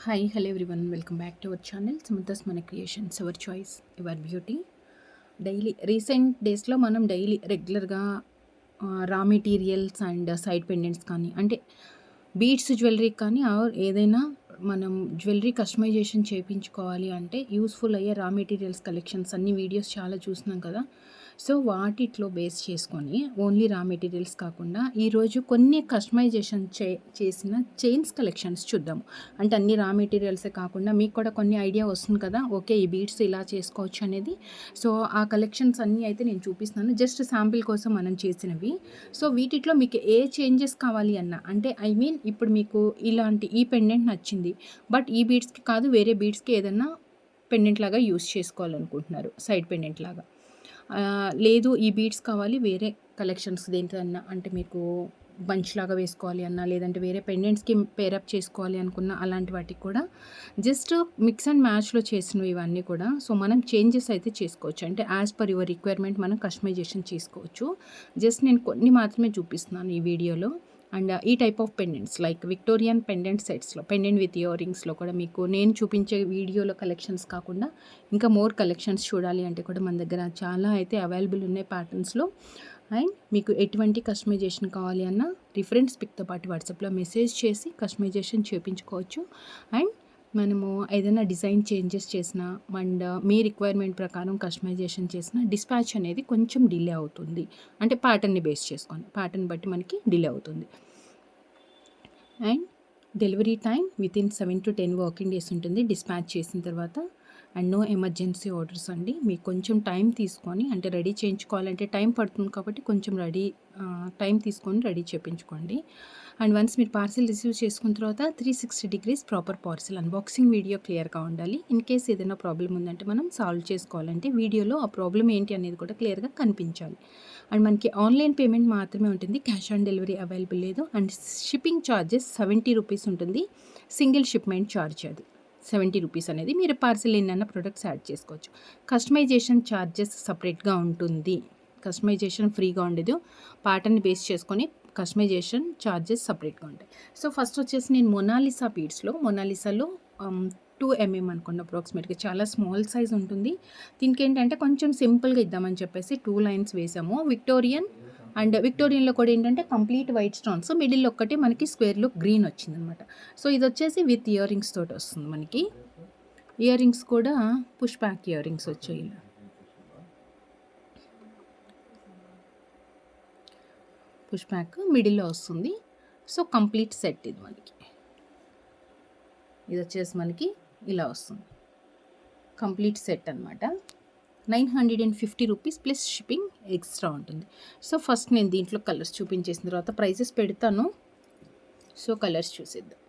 Hi hello everyone welcome back to our channel Sumantha's మన creations our choice your beauty. Daily recent డేస్లో మనం daily రెగ్యులర్గా రా materials and side pendants కానీ అంటే బీడ్స్ జ్యువెలరీ కానీ ఆర్ ఏదైనా మనం జ్యువెలరీ కస్టమైజేషన్ చేయించుకోవాలి అంటే యూస్ఫుల్ అయ్యే రా మెటీరియల్స్ కలెక్షన్స్ అన్ని వీడియోస్ చాలా చూస్తున్నాం కదా. సో వాటిట్లో బేస్ చేసుకొని ఓన్లీ రా మెటీరియల్స్ కాకుండా ఈరోజు కొన్ని కస్టమైజేషన్ చేసిన చైన్స్ కలెక్షన్స్ చూద్దాము. అంటే అన్ని రా మెటీరియల్సే కాకుండా మీకు కూడా కొన్ని ఐడియా వస్తుంది కదా, ఓకే ఈ బీడ్స్ ఇలా చేసుకోవచ్చు అనేది. సో ఆ కలెక్షన్స్ అన్నీ అయితే నేను చూపిస్తున్నాను, జస్ట్ శాంపిల్ కోసం మనం చేసినవి. సో వీటిలో మీకు ఏ చేంజెస్ కావాలి అన్న అంటే ఇప్పుడు మీకు ఇలాంటి ఈ పెండెంట్ నచ్చింది, బట్ ఈ బీడ్స్కి కాదు వేరే బీడ్స్కి ఏదన్నా పెండెంట్ లాగా యూస్ చేసుకోవాలనుకుంటున్నారు, సైడ్ పెండెంట్ లాగా. లేదు ఈ బీడ్స్ కావాలి వేరే కలెక్షన్స్ దేంట్లో అంటే మీకు బంచ్ లాగా వేసుకోవాలి అన్నా, లేదంటే వేరే పెండెంట్స్కి పేరప్ చేసుకోవాలి అనుకున్న అలాంటి వాటికి కూడా జస్ట్ మిక్స్ అండ్ మ్యాచ్లో చేసినవి ఇవన్నీ కూడా. సో మనం చేంజెస్ అయితే చేసుకోవచ్చు, అంటే యాజ్ పర్ యువర్ రిక్వైర్మెంట్ మనం కస్టమైజేషన్ చేసుకోవచ్చు. జస్ట్ నేను కొన్ని మాత్రమే చూపిస్తున్నాను ఈ వీడియోలో. అండ్ ఈ type of pendants like Victorian pendant సెట్స్లో పెండెంట్ విత్ ఇయర్ రింగ్స్లో కూడా మీకు నేను చూపించే వీడియోలో కలెక్షన్స్ కాకుండా ఇంకా మోర్ కలెక్షన్స్ చూడాలి అంటే కూడా మన దగ్గర చాలా అయితే అవైలబుల్ ఉన్నాయి ప్యాటర్న్స్లో. అండ్ మీకు ఎటువంటి కస్టమైజేషన్ కావాలి అన్న రిఫరెన్స్ పిక్తో పాటు వాట్సాప్లో మెసేజ్ చేసి కస్టమైజేషన్ చేయించుకోవచ్చు. అండ్ మనము ఏదైనా డిజైన్ చేంజెస్ చేసినా అండ్ మీ రిక్వైర్మెంట్ ప్రకారం కస్టమైజేషన్ చేసిన డిస్పాచ్ అనేది కొంచెం డిలే అవుతుంది, అంటే ప్యాటర్న్ని బేస్ చేసుకొని ప్యాటర్న్ బట్టి మనకి డిలే అవుతుంది. And delivery time within 7 to 10 working days ఉంటుంది డిస్పాచ్ చేసిన తర్వాత. అండ్ నో ఎమర్జెన్సీ ఆర్డర్స్ అండి, మీకు కొంచెం టైం తీసుకొని అంటే రెడీ చేయించుకోవాలంటే టైం పడుతుంది కాబట్టి కొంచెం టైం తీసుకొని రెడీ చేయించుకోండి. అండ్ వన్స్ మీరు పార్సిల్ రిసీవ్ చేసుకున్న తర్వాత 360 degrees proper parcel unboxing video క్లియర్గా ఉండాలి. ఇన్ కేస్ ఏదైనా ప్రాబ్లం ఉందంటే మనం సాల్వ్ చేసుకోవాలంటే వీడియోలో ఆ ప్రాబ్లం ఏంటి అనేది కూడా క్లియర్గా కనిపించాలి. అండ్ మనకి ఆన్లైన్ పేమెంట్ మాత్రమే ఉంటుంది, క్యాష్ ఆన్ డెలివరీ అవైలబుల్ లేదు. అండ్ షిప్పింగ్ ఛార్జెస్ 70 రూపీస్ ఉంటుంది, సింగిల్ షిప్మెంట్ ఛార్జ్ అది 70 రూపీస్ అనేది. మీరు పార్సిల్ ఎన్నైనా ప్రొడక్ట్స్ యాడ్ చేసుకోవచ్చు. కస్టమైజేషన్ ఛార్జెస్ సపరేట్గా ఉంటుంది, కస్టమైజేషన్ ఫ్రీగా ఉండదు. ప్యాటర్న్ బేస్ చేసుకొని కస్టమైజేషన్ ఛార్జెస్ సపరేట్గా ఉంటాయి. సో ఫస్ట్ వచ్చేసి నేను మొనాలిసా మొనాలిసాలో 2 mm అనుకోండి అప్రాక్సిమేట్గా, చాలా స్మాల్ సైజ్ ఉంటుంది. దీనికి ఏంటంటే కొంచెం సింపుల్గా ఇద్దామని చెప్పేసి 2 lines వేసాము. విక్టోరియన్లో కూడా ఏంటంటే కంప్లీట్ వైట్ స్టోన్స్, మిడిల్ ఒక్కటి మనకి స్క్వేర్లో గ్రీన్ వచ్చిందనమాట. సో ఇది వచ్చేసి విత్ ఇయర్ రింగ్స్ తోటి వస్తుంది మనకి. ఇయర్ రింగ్స్ కూడా పుష్ బ్యాక్ ఇయర్ రింగ్స్ వచ్చాయి, ఇలా పుష్ బ్యాక్ మిడిల్లో వస్తుంది. సో కంప్లీట్ సెట్ ఇది మనకి, ఇది వచ్చేసి మనకి ఇలా వస్తుంది కంప్లీట్ సెట్ అనమాట. 950 రూపీస్ ప్లస్ షిప్పింగ్ ఎక్స్ట్రా ఉంటుంది. సో ఫస్ట్ నేను దీంట్లో కలర్స్ చూపించేసిన తర్వాత ప్రైజెస్ పెడతాను. సో కలర్స్ చూసేద్దాం.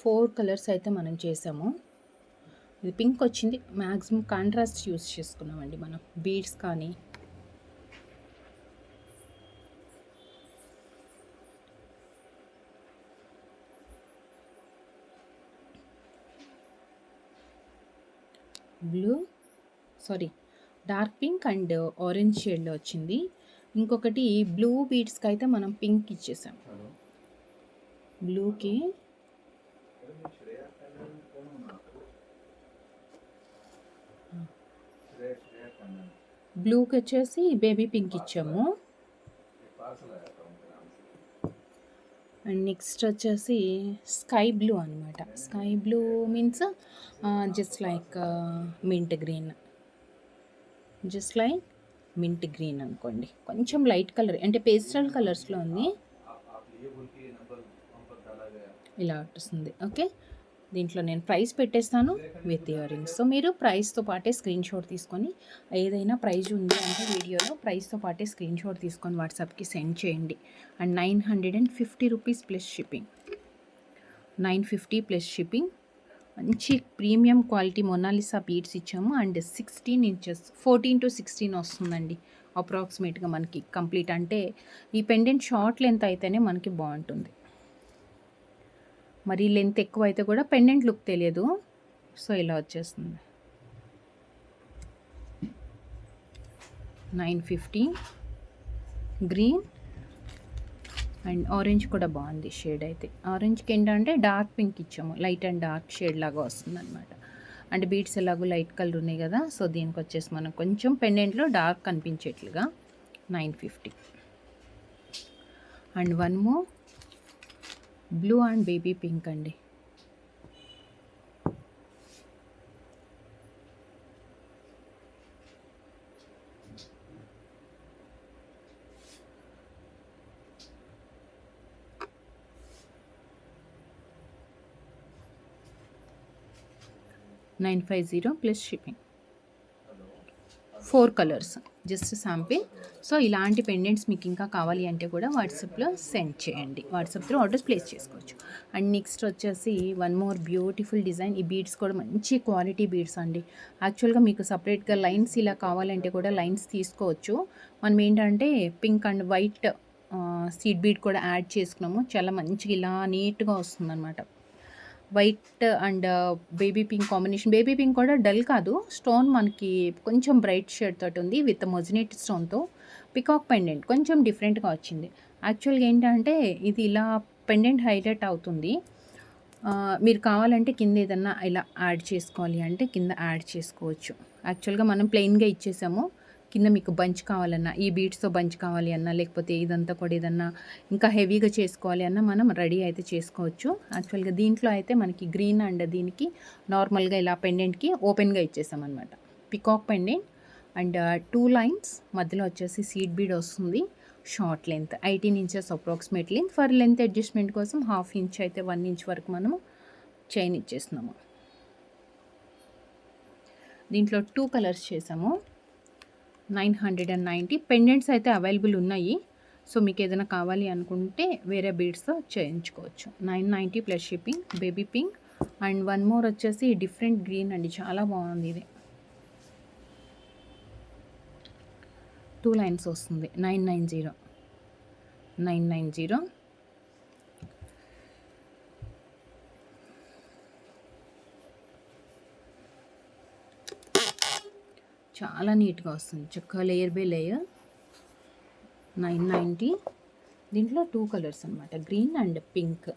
4 కలర్స్ అయితే మనం చేసాము. ఇది పింక్ వచ్చింది, మ్యాక్సిమం కాంట్రాస్ట్ యూస్ చేసుకున్నామండి మనం. బీడ్స్ కానీ డార్క్ పింక్ అండ్ ఆరెంజ్ షేడ్లో వచ్చింది. ఇంకొకటి బ్లూ బీడ్స్కి అయితే మనం పింక్ ఇచ్చేసాం. బ్లూకి వచ్చేసి బేబీ పింక్ ఇచ్చాము. అండ్ నెక్స్ట్ వచ్చేసి స్కై బ్లూ అనమాట. Sky blue means just like mint green అనుకోండి, కొంచెం లైట్ కలర్ అంటే పేస్టల్ కలర్స్లో ఉంది, ఇలా వస్తుంది. ఓకే, దీంట్లో నేను ప్రైస్ పెట్టేస్తాను విత్ ఇయర్ రింగ్స్. సో మీరు ప్రైస్తో పాటే స్క్రీన్ షాట్ తీసుకొని, ఏదైనా ప్రైజ్ ఉంది అంటే వీడియోలో ప్రైస్తో పాటే స్క్రీన్ షాట్ తీసుకొని వాట్సాప్కి సెండ్ చేయండి. And 950 rupees plus shipping, 950 plus shipping. మంచి ప్రీమియం క్వాలిటీ మొనాలిసా బీడ్స్ ఇచ్చాము. అండ్ 16 inches 14 to 16 వస్తుందండి అప్రాక్సిమేట్గా మనకి కంప్లీట్. అంటే ఈ పెండెంట్ షార్ట్ లెంత్ అయితేనే మనకి బాగుంటుంది, మరి లెంత్ ఎక్కువ అయితే కూడా పెండెంట్ లుక్ తెలియదు. సో ఇలా వచ్చేస్తుంది. 950 గ్రీన్ అండ్ ఆరెంజ్ కూడా బాగుంది షేడ్ అయితే. ఆరెంజ్కి ఏంటంటే డార్క్ పింక్ ఇచ్చాము, లైట్ అండ్ డార్క్ షేడ్ లాగా వస్తుందన్నమాట. అంటే బీడ్స్ ఎలాగో లైట్ కలర్ ఉన్నాయి కదా, సో దీనికి వచ్చేసి మనం కొంచెం పెండెంట్లో డార్క్ కనిపించేట్లుగా 950. And one more blue and baby pink అండి. $950 plus shipping. 4 colours just sample. So ఇలాంటి పెండెంట్స్ మీకు ఇంకా కావాలి అంటే కూడా వాట్సాప్లో సెండ్ చేయండి, వాట్సాప్లో ఆర్డర్స్ ప్లేస్ చేసుకోవచ్చు. అండ్ నెక్స్ట్ వచ్చేసి వన్ మోర్ బ్యూటిఫుల్ డిజైన్. ఈ బీడ్స్ కూడా మంచి క్వాలిటీ బీడ్స్ అండి. యాక్చువల్గా మీకు సపరేట్గా లైన్స్ ఇలా కావాలంటే కూడా లైన్స్ తీసుకోవచ్చు. మనం ఏంటంటే pink and white seed bead కూడా యాడ్ చేసుకున్నాము, చాలా మంచిగా ఇలా నీట్గా వస్తుందన్నమాట. White and baby pink combination. Baby pink కూడా డల్ కాదు, స్టోన్ మనకి కొంచెం బ్రైట్ షేడ్ తోటి ఉంది విత్ మొజినేట్ స్టోన్తో. పికాక్ పెండెంట్ కొంచెం డిఫరెంట్గా వచ్చింది. యాక్చువల్గా ఏంటంటే ఇది ఇలా పెండెంట్ హైలైట్ అవుతుంది. మీరు కావాలంటే కింద ఏదన్నా ఇలా యాడ్ చేసుకోవాలి అంటే కింద యాడ్ చేసుకోవచ్చు. యాక్చువల్గా మనం ప్లెయిన్గా ఇచ్చేసాము, కింద మీకు బంచ్ కావాలన్నా, ఈ బీడ్స్తో బంచ్ కావాలి అన్నా, లేకపోతే ఇదంతా కూడా ఏదన్నా ఇంకా హెవీగా చేసుకోవాలి అన్నా మనం రెడీ అయితే చేసుకోవచ్చు. యాక్చువల్గా దీంట్లో అయితే మనకి గ్రీన్ అండ్ దీనికి నార్మల్గా ఇలా పెండెంట్కి ఓపెన్గా ఇచ్చేసామన్నమాట. పికాక్ పెండెంట్ అండ్ 2 లైన్స్ మధ్యలో వచ్చేసి సీడ్ బీడ్ వస్తుంది. Short length 18 inches approximately. For length adjustment కోసం 1/2 ఇంచ్ అయితే 1 ఇంచ్ వరకు మనము చైన్ ఇచ్చేస్తున్నాము. దీంట్లో 2 కలర్స్ చేసాము. 990 పెండెంట్స్ అయితే అవైలబుల్ ఉన్నాయి. సో మీకు ఏదైనా కావాలి అనుకుంటే వేరే బీడ్స్తో చేయించుకోవచ్చు. 990 plus shipping. Baby pink and one more వచ్చేసి డిఫరెంట్ గ్రీన్ అండి, చాలా బాగుంది ఇది. 2 లైన్స్ వస్తుంది. 990. చాలా నీట్గా వస్తుంది, చక్కగా లేయర్ బై లేయర్. 990. దీంట్లో 2 కలర్స్ అనమాట, green and pink.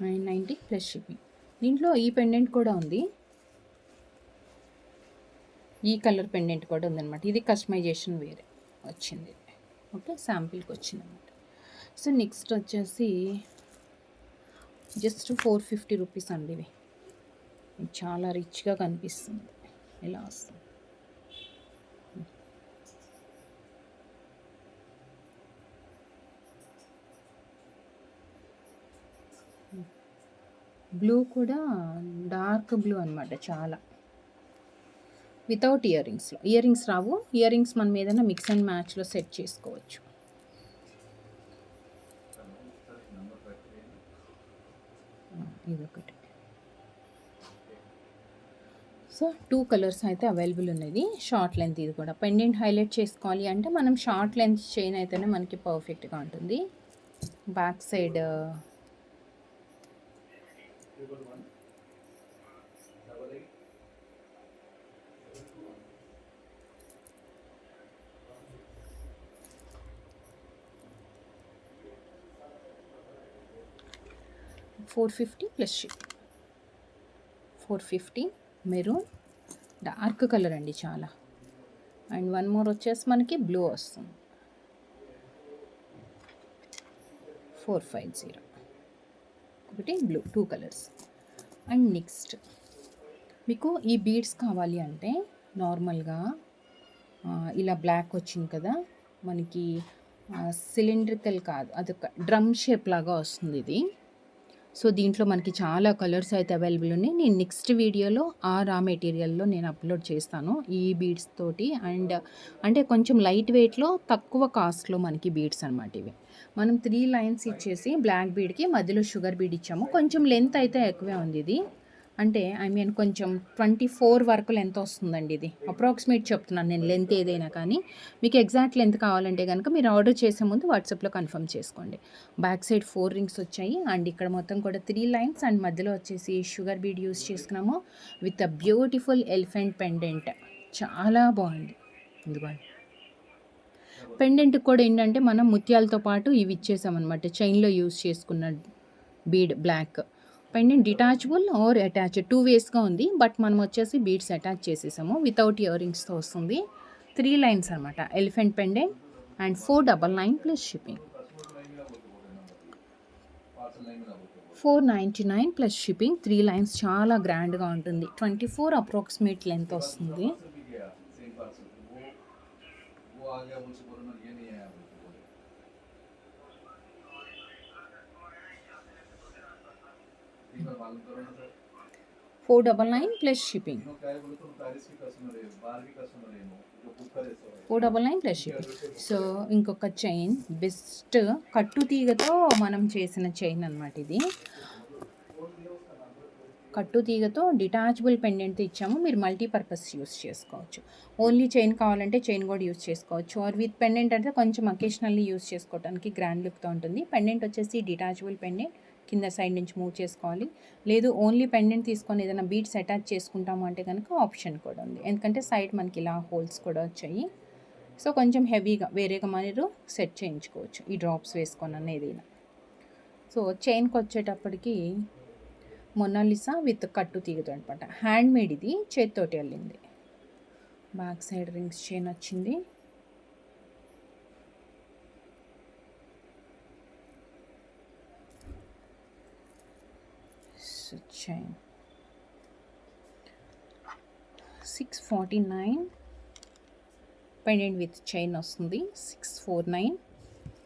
$990 plus shipping. దీంట్లో ఈ పెండెంట్ కూడా ఉంది, ఈ కలర్ పెండెంట్ కూడా ఉందన్నమాట. ఇది కస్టమైజేషన్ వేరే వచ్చింది, ఓకే, శాంపిల్కి వచ్చింది అనమాట. సో నెక్స్ట్ వచ్చేసి జస్ట్ 450 రూపీస్ అండి. ఇవి చాలా రిచ్గా కనిపిస్తుంది, ఇలా వస్తుంది. బ్లూ కూడా డార్క్ బ్లూ అనమాట, చాలా వితౌట్ ఇయర్ రింగ్స్లో. ఇయర్ రింగ్స్ రావు, ఇయర్ రింగ్స్ మనం ఏదైనా మిక్స్ అండ్ మ్యాచ్లో సెట్ చేసుకోవచ్చు. ఇదొకటి. సో 2 కలర్స్ అయితే అవైలబుల్ ఉన్నది. షార్ట్ లెంత్ ఇది కూడా. పెండెంట్ హైలైట్ చేసుకోవాలి అంటే మనం షార్ట్ లెంత్ చైన్ అయితేనే మనకి పర్ఫెక్ట్గా ఉంటుంది. Back side $450 plus ship. 450 maroon dark colour అండి చాలా. అండ్ వన్ మోర్ వచ్చేసి మనకి బ్లూ వస్తుంది. 450 ఒకటి బ్లూ, 2 కలర్స్. అండ్ నెక్స్ట్ మీకు ఈ బీడ్స్ కావాలి అంటే నార్మల్గా ఇలా బ్లాక్ వచ్చింది కదా మనకి, సిలిండ్రికల్ కాదు, అదొక డ్రమ్ షేప్ లాగా వస్తుంది ఇది. సో దీంట్లో మనకి చాలా కలర్స్ అయితే అవైలబుల్ ఉన్నాయి. నేను నెక్స్ట్ వీడియోలో ఆ రా మెటీరియల్లో నేను అప్లోడ్ చేస్తాను ఈ బీడ్స్ తోటి. అండ్ అంటే కొంచెం లైట్ వెయిట్లో తక్కువ కాస్ట్లో మనకి బీడ్స్ అనమాట ఇవి. మనం 3 లైన్స్ ఇచ్చేసి బ్లాక్ బీడ్కి మధ్యలో షుగర్ బీడ్ ఇచ్చాము. కొంచెం లెంత్ అయితే ఎక్కువే ఉంది ఇది. అంటే ఐ మీన్ కొంచెం 24 వరకు లెంత్ వస్తుందండి. ఇది అప్రాక్సిమేట్ చెప్తున్నాను నేను, లెంత్ ఏదైనా కానీ. మీకు ఎగ్జాక్ట్ లెంత్ కావాలంటే కనుక మీరు ఆర్డర్ చేసే ముందు వాట్సాప్లో కన్ఫర్మ్ చేసుకోండి. బ్యాక్ సైడ్ 4 రింగ్స్ వచ్చాయి అండ్ ఇక్కడ మొత్తం కూడా 3 లైన్స్ అండ్ మధ్యలో వచ్చేసి షుగర్ బీడ్ యూస్ చేసుకున్నాము with a beautiful elephant pendant. చాలా బాగుంది. ఇదిగోండి. పెండెంట్ కూడా ఏంటంటే మనం ముత్యాలతో పాటు ఇవి ఇచ్చేసామన్నమాట. చైన్లో యూస్ చేసుకున్న bead black. Pendant detachable or attach 2 వేస్గా ఉంది. బట్ మనం వచ్చేసి బీడ్స్ అటాచ్ చేసేసాము. వితౌట్ ఇయర్ రింగ్స్తో వస్తుంది. 3 లైన్స్ అనమాట elephant pendant and 499 plus shipping. 499 plus shipping. 3 lines చాలా గ్రాండ్గా ఉంటుంది. 24 అప్రాక్సిమేట్ లెంత్ వస్తుంది. $499 plus shipping. 499 plus shipping. So ఇంకొక చైన్ బెస్ట్ కట్టు తీగతో మనం చేసిన చైన్ అనమాట ఇది. కట్టు తీగతో డిటాచబుల్ పెండెంట్ ఇచ్చాము. మీరు మల్టీపర్పస్ యూస్ చేసుకోవచ్చు. ఓన్లీ చైన్ కావాలంటే చైన్ కూడా యూస్ చేసుకోవచ్చు. ఆర్ విత్ పెండెంట్ అంటే కొంచెం అకేషనల్లీ యూస్ చేసుకోవడానికి గ్రాండ్ లుక్తో ఉంటుంది. పెండెంట్ వచ్చేసి డిటాచబుల్ పెండెంట్, కింద సైడ్ నుంచి మూవ్ చేసుకోవాలి. లేదు ఓన్లీ పెండెంట్ తీసుకొని ఏదైనా బీడ్స్ అటాచ్ చేసుకుంటాము అంటే కనుక ఆప్షన్ కూడా ఉంది. ఎందుకంటే సైడ్ మనకి ఇలా హోల్స్ కూడా వచ్చాయి. సో కొంచెం హెవీగా వేరేగా మీరు సెట్ చేయించుకోవచ్చు ఈ డ్రాప్స్ వేసుకొని ఏదైనా. సో చైన్కి వచ్చేటప్పటికి మొనాలిసా విత్ కట్టు తీగతో అనమాట. హ్యాండ్ మేడ్, ఇది చేతితోటి వెళ్ళింది. బ్యాక్ సైడ్ రింగ్స్ చైన్ వచ్చింది. చైన్ 649 పెండెంట్ విత్ చైన్ వస్తుంది. 649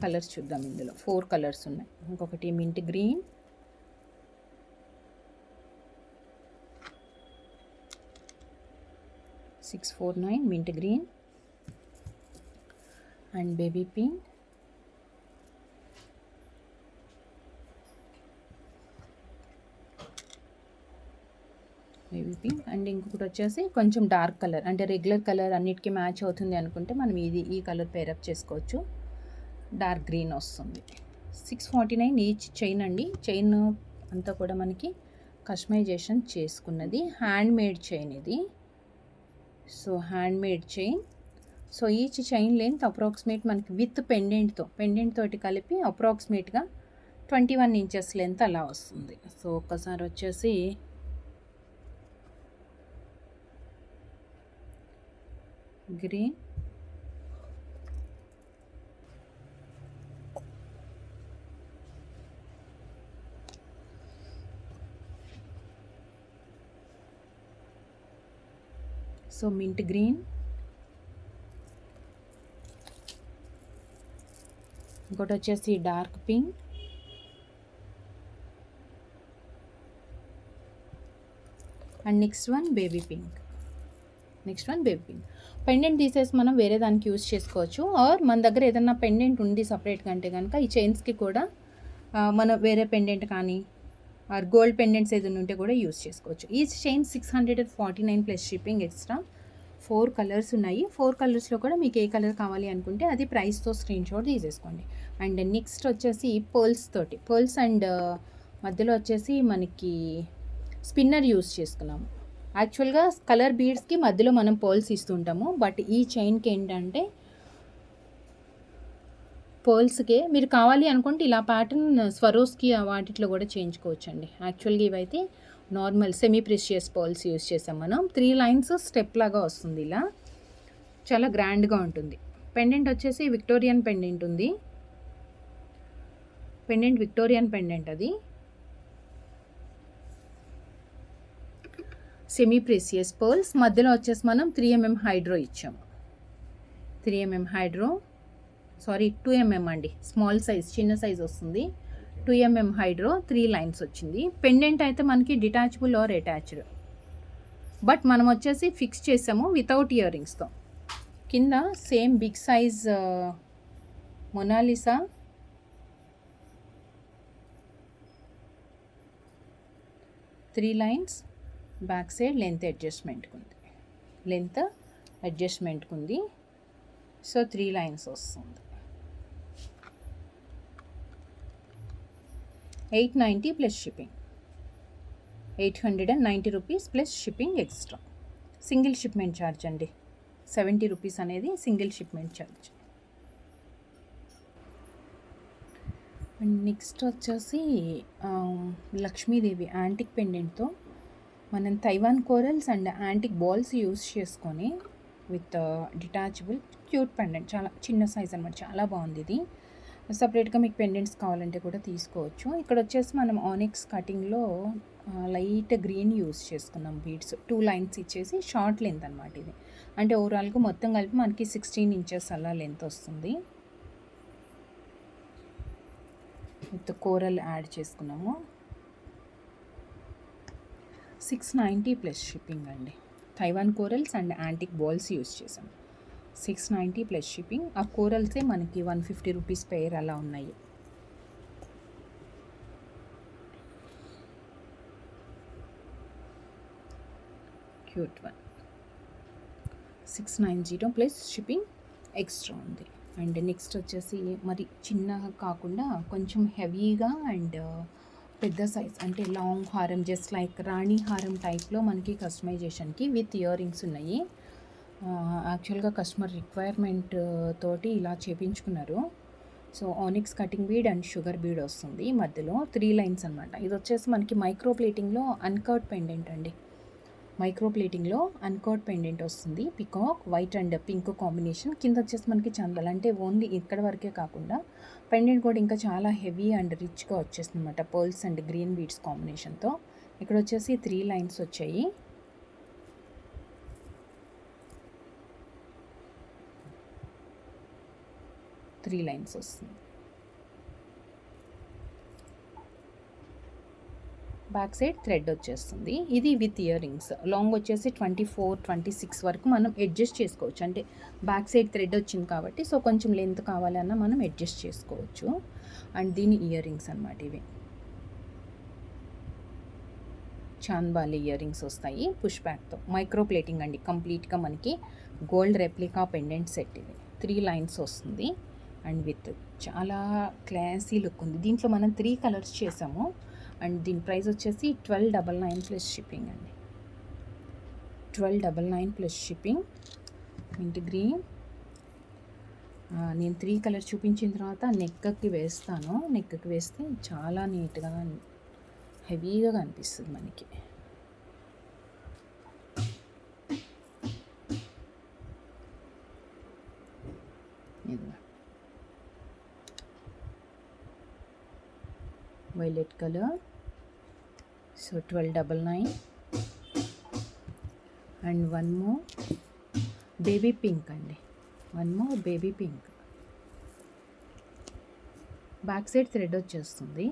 కలర్స్ చూద్దాం. ఇందులో 4 కలర్స్ ఉన్నాయి. ఇంకొకటి mint green, mint green and baby pink, baby pink and ఇంకొకటి వచ్చేసి కొంచెం డార్క్ కలర్, అంటే రెగ్యులర్ కలర్ అన్నిటికీ మ్యాచ్ అవుతుంది అనుకుంటే మనం ఈ కలర్ పేరప్ చేసుకోవచ్చు. డార్క్ గ్రీన్ వస్తుంది. 649 ఈచ్ చైన్ అండి. చైన్ అంతా కూడా మనకి కస్టమైజేషన్ చేసుకున్నది. హ్యాండ్ మేడ్ చైన్ ఇది. So hand made chain. So each chain length approximate మనకి విత్ పెండెంట్ తోటి కలిపి అప్రాక్సిమేట్గా 21 ఇంచెస్ లెంత్ అలా వస్తుంది. సో ఒక్కసారి వచ్చేసి గ్రీన్, సో మింట్ గ్రీన్, ఇంకోటి వచ్చేసి dark pink, and next one baby pink. Pendant తీసేసి మనం వేరే దానికి యూస్ చేసుకోవచ్చు. ఆర్ మన దగ్గర ఏదైనా పెండెంట్ ఉంది సపరేట్గా అంటే కనుక ఈ చైన్స్కి కూడా మనం వేరే పెండెంట్ కానీ ఆర్ గోల్డ్ పెండెంట్స్ ఏదైనా ఉంటే కూడా యూస్ చేసుకోవచ్చు. ఈ chain 649 plus shipping extra. 4 colours ఉన్నాయి. 4 కలర్స్లో కూడా మీకు ఏ కలర్ కావాలి అనుకుంటే అది ప్రైస్తో స్క్రీన్ షాట్ తీసేసుకోండి. అండ్ నెక్స్ట్ వచ్చేసి పర్ల్స్ అండ్ మధ్యలో వచ్చేసి మనకి స్పిన్నర్ యూస్ చేసుకున్నాము. యాక్చువల్గా కలర్ బీడ్స్కి మధ్యలో మనం పర్ల్స్ ఇస్తుంటాము. బట్ ఈ చైన్కి ఏంటంటే పర్ల్స్కే మీరు కావాలి అనుకుంటే ఇలా ప్యాటర్న్ స్వరోస్కి వాటిలో కూడా చేయించుకోవచ్చు అండి. యాక్చువల్గా ఇవైతే normal semi precious pearls use చేసాం మనం. 3 లైన్స్ స్టెప్ లాగా వస్తుంది. ఇలా చాలా గ్రాండ్గా ఉంటుంది. పెండెంట్ వచ్చేసి విక్టోరియన్ పెండెంట్ ఉంది. విక్టోరియన్ పెండెంట్ అది. సెమీ ప్రెషియస్ పర్ల్స్ మధ్యలో వచ్చేసి మనం 3mm హైడ్రో ఇచ్చాము. 2mm అండి. స్మాల్ సైజ్, చిన్న సైజ్ వస్తుంది. 2mm హైడ్రో, 3 లైన్స్ వచ్చింది. పెండెంట్ అయితే మనకి డిటాచబుల్ ఆర్ అటాచ్డ్. బట్ మనం వచ్చేసి ఫిక్స్ చేసాము వితౌట్ ఇయర్ రింగ్స్తో. కింద same big size Mona Lisa, three lines back side length అడ్జస్ట్మెంట్కి ఉంది. సో 3 లైన్స్ వస్తుంది. 890 plus shipping, 890 rupees plus shipping extra. Single shipment charge అండి, 70 రూపీస్ అనేది single shipment charge. And next వచ్చేసి లక్ష్మీదేవి యాంటిక్ పెండెంట్తో మనం Taiwan corals and antique balls use చేసుకొని with detachable cute pendant, చాలా చిన్న సైజ్ అనమాట, చాలా బాగుంది ఇది. సపరేట్గా మీకు పెండెంట్స్ కావాలంటే కూడా తీసుకోవచ్చు. ఇక్కడ వచ్చేసి మనం ఆనిక్స్ కటింగ్లో లైట్ గ్రీన్ యూస్ చేసుకున్నాం బీడ్స్, 2 లైన్స్ ఇచ్చేసి షార్ట్ లెంత్ అనమాట ఇది. అంటే ఓవరాల్గా మొత్తం కలిపి మనకి 16 ఇంచెస్ అలా లెంత్ వస్తుంది. విత్ కోరల్ యాడ్ చేసుకున్నాము. 690 ప్లస్ షిప్పింగ్ అండి. Taiwan corals and antique balls use చేసాం. 690 ప్లస్ షిప్పింగ్. ఆ కోరల్సే మనకి 150 రూపీస్ పెయిర్ అలా ఉన్నాయి. Cute one. 690 plus shipping extra ఉంది. అండ్ నెక్స్ట్ వచ్చేసి మరి చిన్నగా కాకుండా కొంచెం హెవీగా అండ్ పెద్ద సైజ్, అంటే లాంగ్ హారం, జస్ట్ లైక్ రాణి హారం టైప్లో మనకి కస్టమైజేషన్కి విత్ ఇయర్ రింగ్స్ ఉన్నాయి. యాక్చువల్గా కస్టమర్ రిక్వైర్మెంట్ తోటి ఇలా చేపించుకున్నారు. So onyx cutting bead and sugar bead వస్తుంది మధ్యలో, 3 లైన్స్ అనమాట. ఇది వచ్చేసి మనకి మైక్రో ప్లేటింగ్లో అన్కర్డ్ పెండెంట్ అండి. మైక్రో ప్లేటింగ్లో అన్కర్డ్ పెండెంట్ వస్తుంది. Peacock white and pink combination. కింద వచ్చేసి మనకి చందలు, అంటే ఓన్లీ ఇక్కడ వరకే కాకుండా పెండెంట్ కూడా ఇంకా చాలా హెవీ అండ్ రిచ్గా వచ్చేస్తుంది అనమాట, పర్ల్స్ అండ్ గ్రీన్ బీడ్స్ కాంబినేషన్తో. ఇక్కడ వచ్చేసి 3 లైన్స్ వచ్చాయి. వస్తుంది. బ్యాక్ సైడ్ థ్రెడ్ వచ్చేస్తుంది. ఇది విత్ ఇయర్ రింగ్స్. లాంగ్ వచ్చేసి 24, 26 వరకు మనం అడ్జస్ట్ చేసుకోవచ్చు. అంటే బ్యాక్ సైడ్ థ్రెడ్ వచ్చింది కాబట్టి సో కొంచెం లెంత్ కావాలన్నా మనం అడ్జస్ట్ చేసుకోవచ్చు. అండ్ దీని ఇయర్ రింగ్స్ అనమాట ఇవి. చాంద్బాలి ఇయర్ రింగ్స్ వస్తాయి పుష్ బ్యాక్తో. మైక్రో ప్లేటింగ్ అండి కంప్లీట్గా మనకి గోల్డ్ రెప్లికా పెండెంట్ సెట్ ఇది. 3 లైన్స్ వస్తుంది అండ్ విత్ చాలా క్లాసీ లుక్ ఉంది. దీంట్లో మనం 3 కలర్స్ చేసాము. అండ్ దీని ప్రైస్ వచ్చేసి 1299 ప్లస్ షిప్పింగ్ అండి. 1299 ప్లస్ షిప్పింగ్. Mint green. నేను 3 కలర్స్ చూపించిన తర్వాత నెక్కి వేస్తాను. నెక్కి వేస్తే చాలా నీట్గా హెవీగా కనిపిస్తుంది మనకి. Violet colour. So 1299 and one more baby pink అండి. Baby pink. Back side thread వచ్చేస్తుంది.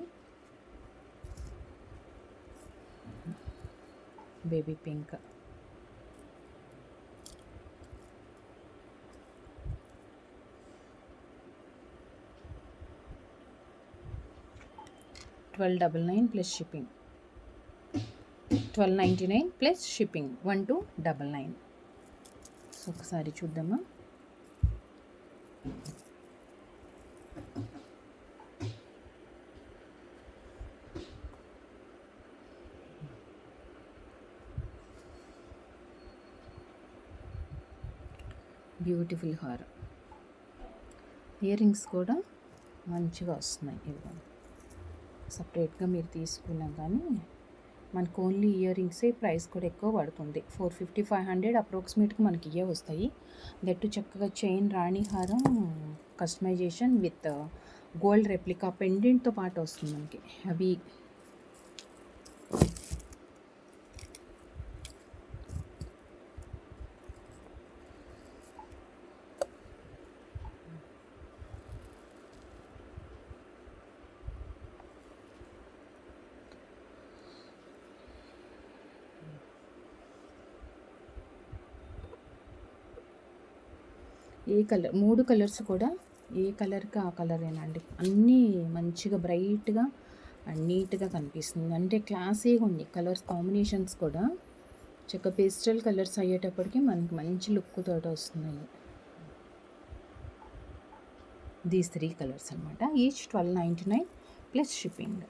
Baby pink. $1299 plus shipping. 1299 plus shipping. 1299. So ఒకసారి చూద్దామా. బ్యూటిఫుల్ హారం. ఇయర్ రింగ్స్ కూడా మంచిగా వస్తున్నాయి. ఇవి సపరేట్గా మీరు తీసుకున్నాం కానీ మనకు ఓన్లీ ఇయర్ రింగ్సే ప్రైస్ కూడా ఎక్కువ పడుతుంది. 450, 500 అప్రాక్సిమేట్గా మనకి ఇవే వస్తాయి. దట్టు చక్కగా చైన్ రాణి హారం కస్టమైజేషన్ విత్ గోల్డ్ రెప్లికా పెండెంట్తో పాటు వస్తుంది మనకి. అవి ఏ కలర్, 3 కలర్స్ కూడా ఏ కలర్కి ఆ కలరేనండి. అన్నీ మంచిగా బ్రైట్గా అండ్ నీట్గా కనిపిస్తుంది. అంటే క్లాసీగా ఉంది కలర్స్ కాంబినేషన్స్ కూడా. చక్క పేస్టల్ కలర్స్ అయ్యేటప్పటికి మనకి మంచి లుక్ తోటి వస్తున్నాయి. దీస్ 3 కలర్స్ అనమాట. Each 1299 plus shipping.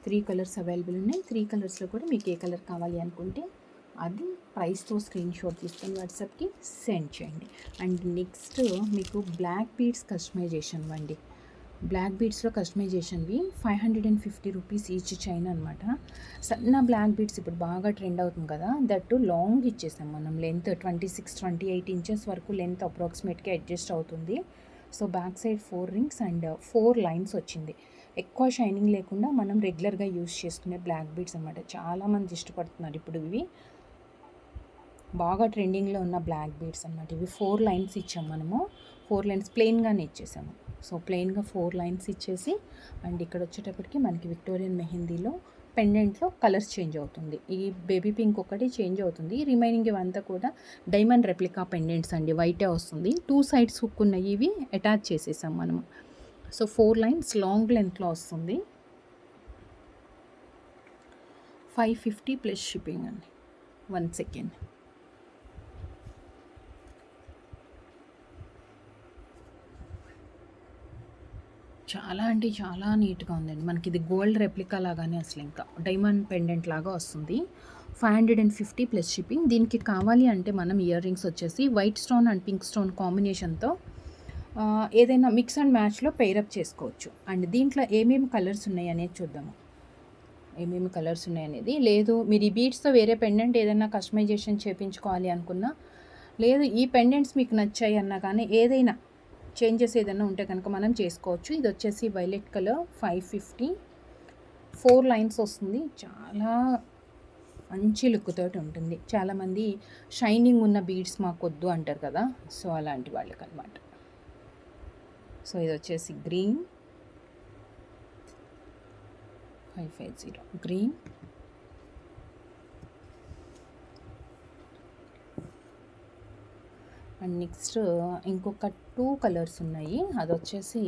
3 colours available ఉన్నాయి. 3 కలర్స్లో కూడా మీకు ఏ కలర్ కావాలి అనుకుంటే అది ప్రైస్తో స్క్రీన్ షాట్ తీసుకొని వాట్సాప్కి సెండ్ చేయండి. అండ్ నెక్స్ట్ మీకు బ్లాక్ బీడ్స్ కస్టమైజేషన్ అండి. బ్లాక్ బీడ్స్లో కస్టమైజేషన్వి 550 రూపీస్ ఈచ్ చైన్ అనమాట. సన్న బ్లాక్ బీడ్స్ ఇప్పుడు బాగా ట్రెండ్ అవుతుంది కదా, దట్టు లాంగ్ ఇచ్చేసాం మనం. లెంత్ 26-28 ఇంచెస్ వరకు లెంత్ అప్రాక్సిమేట్గా అడ్జస్ట్ అవుతుంది. So back side 4 rings and 4 lines వచ్చింది. ఎక్కువ షైనింగ్ లేకుండా మనం రెగ్యులర్గా యూస్ చేసుకునే బ్లాక్ బీడ్స్ అనమాట. చాలామంది ఇష్టపడుతున్నారు ఇప్పుడు ఇవి. బాగా ట్రెండింగ్లో ఉన్న బ్లాక్ బీడ్స్ అనమాట ఇవి. 4 లైన్స్ ఇచ్చాం మనము. 4 లైన్స్ ప్లెయిన్గానే ఇచ్చేసాము. సో ప్లెయిన్గా 4 లైన్స్ ఇచ్చేసి అండ్ ఇక్కడ వచ్చేటప్పటికి మనకి విక్టోరియన్ మెహందీలో పెండెంట్లో కలర్స్ చేంజ్ అవుతుంది. ఈ బేబీ పింక్ ఒకటి చేంజ్ అవుతుంది. రిమైనింగ్ ఇవంతా కూడా డైమండ్ రెప్లికా పెండెంట్స్ అండి. వైటే వస్తుంది. 2 సైడ్స్ హుక్ ఉన్నాయి. ఇవి అటాచ్ చేసేసాం మనము. సో 4 లైన్స్ లాంగ్ లెంత్లో వస్తుంది. 550 ప్లస్ షిప్పింగ్ అండి. 1 సెకండ్. చాలా అంటే చాలా నీట్గా ఉందండి. మనకి ఇది గోల్డ్ రెప్లికా లాగానే అసలు ఇంకా డైమండ్ పెండెంట్ లాగా వస్తుంది. 550 ప్లస్ షిప్పింగ్. దీనికి కావాలి అంటే మనం ఇయర్ రింగ్స్ వచ్చేసి white stone and pink stone కాంబినేషన్తో ఏదైనా మిక్స్ అండ్ మ్యాచ్లో పెయిరప్ చేసుకోవచ్చు. అండ్ దీంట్లో ఏమేమి కలర్స్ ఉన్నాయి అనేది చూద్దాము. ఏమేమి కలర్స్ ఉన్నాయనేది. లేదు మీరు ఈ బీడ్స్తో వేరే పెండెంట్ ఏదైనా కస్టమైజేషన్ చేయించుకోవాలి అనుకున్నా, లేదు ఈ పెండెంట్స్ మీకు నచ్చాయి అన్నా కానీ ఏదైనా చేంజెస్ ఏదైనా ఉంటే కనుక మనం చేసుకోవచ్చు. ఇది వచ్చేసి వైలెట్ కలర్ 550, 4 లైన్స్ వస్తుంది. చాలా మంచి లుక్ తోటి ఉంటుంది. చాలామంది షైనింగ్ ఉన్న బీడ్స్ మాకు వద్దు అంటారు కదా, సో అలాంటి వాళ్ళకి అనమాట. సో ఇది వచ్చేసి గ్రీన్ 550 గ్రీన్. అండ్ నెక్స్ట్ ఇంకొక 2 కలర్స్ ఉన్నాయి. అది వచ్చేసి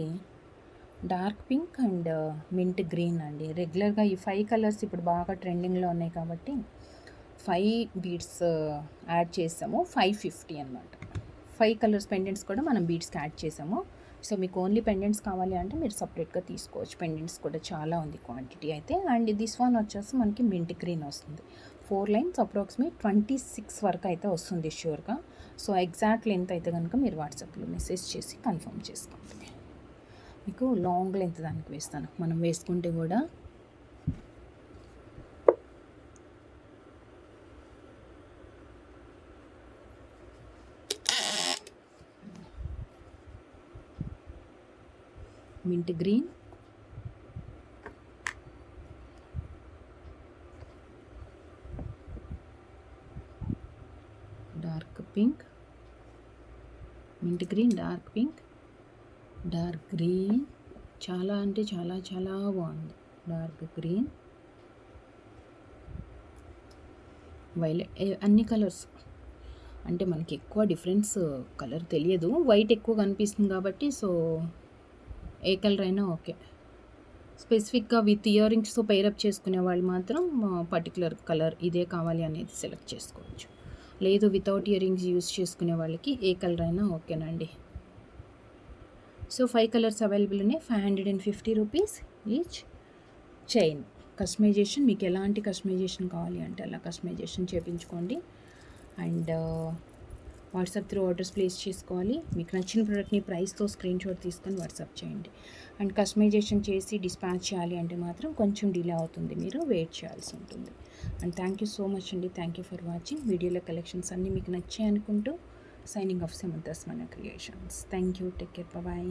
dark pink and mint green అండి. రెగ్యులర్గా ఈ 5 కలర్స్ ఇప్పుడు బాగా ట్రెండింగ్లో ఉన్నాయి కాబట్టి 5 బీడ్స్ యాడ్ చేసాము. 550 అనమాట. 5 కలర్స్ పెండెంట్స్ కూడా మనం బీడ్స్కి యాడ్ చేసాము. సో మీకు ఓన్లీ పెండెంట్స్ కావాలి అంటే మీరు సపరేట్గా తీసుకోవచ్చు. పెండెంట్స్ కూడా చాలా ఉంది క్వాంటిటీ అయితే. అండ్ దిస్ వన్ వచ్చేసి మనకి మింట్ గ్రీన్ వస్తుంది. 4 లైన్స్ అప్రాక్సిమేట్ 26 వరకు అయితే వస్తుంది ష్యూర్గా. సో ఎగ్జాక్ట్ లెంత్ అయితే కనుక మీరు వాట్సాప్లో మెసేజ్ చేసి కన్ఫర్మ్ చేసుకోండి. మీకు లాంగ్ లెంత్ దానికి వేస్తాను. మనం వేసుకుంటే కూడా mint green, dark pink, mint green, dark pink, dark green. చాలా అంటే చాలా చాలా బాగుంది. డార్క్ గ్రీన్, వైలెట్, అన్ని కలర్స్ అంటే మనకి ఎక్కువ డిఫరెన్స్ కలర్ తెలియదు. వైట్ ఎక్కువ కనిపిస్తుంది కాబట్టి సో ఏ కలర్ అయినా ఓకే. స్పెసిఫిక్గా విత్ ఇయర్ రింగ్స్తో పెయిరప్ చేసుకునే వాళ్ళు మాత్రం పర్టికులర్ కలర్ ఇదే కావాలి అనేది సెలెక్ట్ చేసుకోవచ్చు. లేదు వితౌట్ ఇయర్ రింగ్స్ యూస్ చేసుకునే వాళ్ళకి ఏ కలర్ అయినా ఓకేనండి. సో 5 కలర్స్ అవైలబుల్ ఉన్నాయి. 550 రూపీస్ ఈచ్ చైన్. కస్టమైజేషన్ మీకు ఎలాంటి కస్టమైజేషన్ కావాలి అంటే అలా కస్టమైజేషన్ చేయించుకోండి. And WhatsApp through orders place చేసుకోవాలి. మీకు నచ్చిన ప్రోడక్ట్ని ప్రైస్తో స్క్రీన్ షాట్ తీసుకొని వాట్సాప్ చేయండి. అండ్ కస్టమైజేషన్ చేసి డిస్పాచ్ చేయాలి అంటే మాత్రం కొంచెం డిలే అవుతుంది, మీరు వెయిట్ చేయాల్సి ఉంటుంది. And thank you so much అండి. Thank you for watching. వీడియోలో కలెక్షన్స్ అన్నీ మీకు నచ్చాయి అనుకుంటూ సైనింగ్ ఆఫ్ సమంతాస్ మన creations. Thank you. Take care. Bye.